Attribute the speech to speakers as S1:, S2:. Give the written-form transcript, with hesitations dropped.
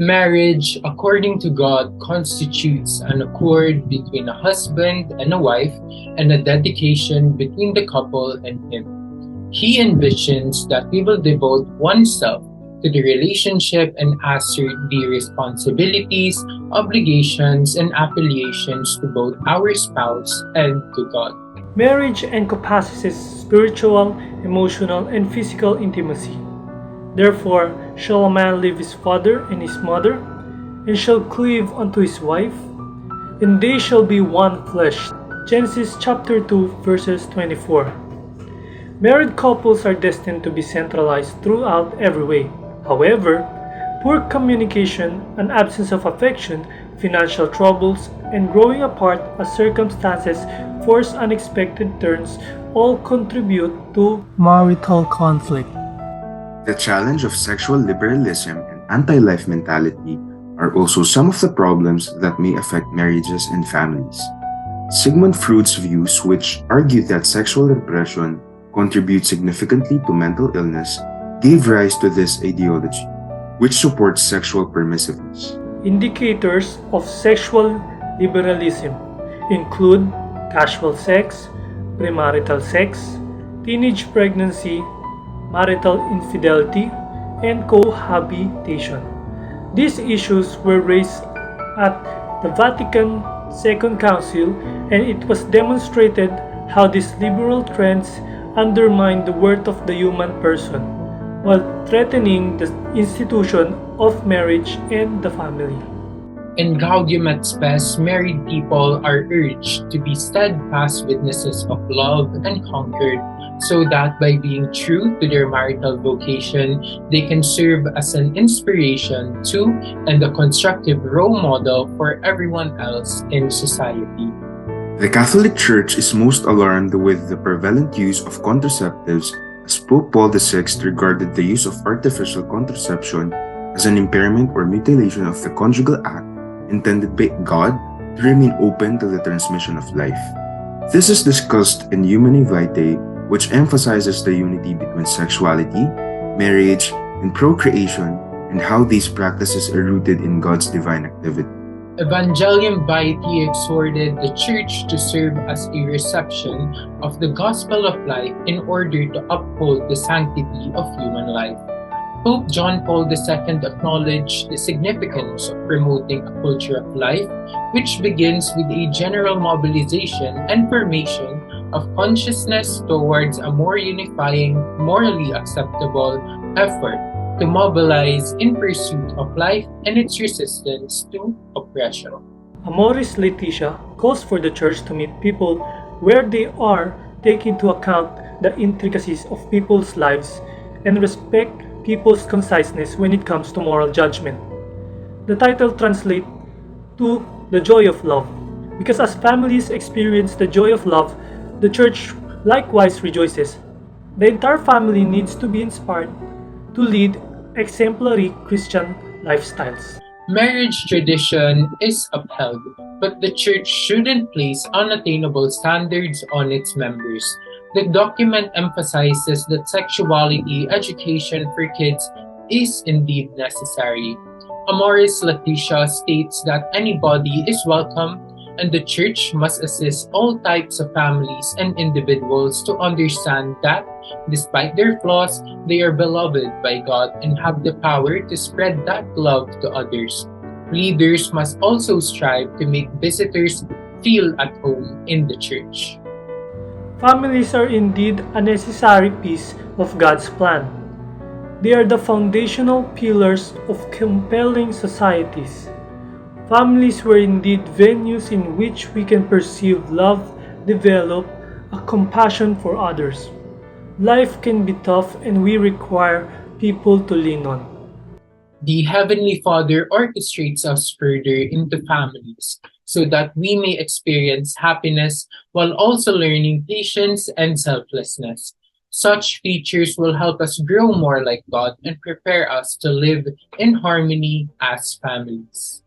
S1: Marriage, according to God, constitutes an accord between a husband and a wife and a dedication between the couple and Him. He envisions that we will devote oneself to the relationship and assert the responsibilities, obligations, and affiliations to both our spouse and to God.
S2: Marriage encompasses spiritual, emotional, and physical intimacy. Therefore shall a man leave his father and his mother, and shall cleave unto his wife, and they shall be one flesh. Genesis chapter 2 verses 24. Married couples are destined to be centralized throughout every way. However, poor communication, an absence of affection, financial troubles, and growing apart as circumstances force unexpected turns all contribute to marital conflict.
S3: The challenge of sexual liberalism and anti-life mentality are also some of the problems that may affect marriages and families. Sigmund Freud's views, which argue that sexual repression contributes significantly to mental illness, gave rise to this ideology, which supports sexual permissiveness.
S2: Indicators of sexual liberalism include casual sex, premarital sex, teenage pregnancy, marital infidelity, and cohabitation. These issues were raised at the Vatican Second Council, and it was demonstrated how these liberal trends undermine the worth of the human person, while threatening the institution of marriage and the family.
S1: In Gaudium et Spes, married people are urged to be steadfast witnesses of love and concord, so that by being true to their marital vocation, they can serve as an inspiration to and a constructive role model for everyone else in society.
S3: The Catholic Church is most alarmed with the prevalent use of contraceptives, as Pope Paul VI regarded the use of artificial contraception as an impairment or mutilation of the conjugal act intended by God to remain open to the transmission of life. This is discussed in Humanae Vitae, which emphasizes the unity between sexuality, marriage, and procreation, and how these practices are rooted in God's divine activity.
S1: Evangelium Vitae exhorted the Church to serve as a reception of the gospel of life in order to uphold the sanctity of human life. Pope John Paul II acknowledged the significance of promoting a culture of life, which begins with a general mobilization and formation of consciousness towards a more unifying, morally acceptable effort to mobilize in pursuit of life and its resistance to oppression.
S2: Amoris Laetitia calls for the Church to meet people where they are, take into account the intricacies of people's lives, and respect people's conciseness when it comes to moral judgment. The title translates to the joy of love, because as families experience the joy of love, the Church likewise rejoices. The entire family needs to be inspired to lead exemplary Christian lifestyles.
S1: Marriage tradition is upheld, but the Church shouldn't place unattainable standards on its members. The document emphasizes that sexuality education for kids is indeed necessary. Amoris Laetitia states that anybody is welcome, and the Church must assist all types of families and individuals to understand that, despite their flaws, they are beloved by God and have the power to spread that love to others. Leaders must also strive to make visitors feel at home in the Church.
S2: Families are indeed a necessary piece of God's plan. They are the foundational pillars of compelling societies. Families were indeed venues in which we can perceive love, develop a compassion for others. Life can be tough and we require people to lean on.
S1: The Heavenly Father orchestrates us further into families so that we may experience happiness while also learning patience and selflessness. Such features will help us grow more like God and prepare us to live in harmony as families.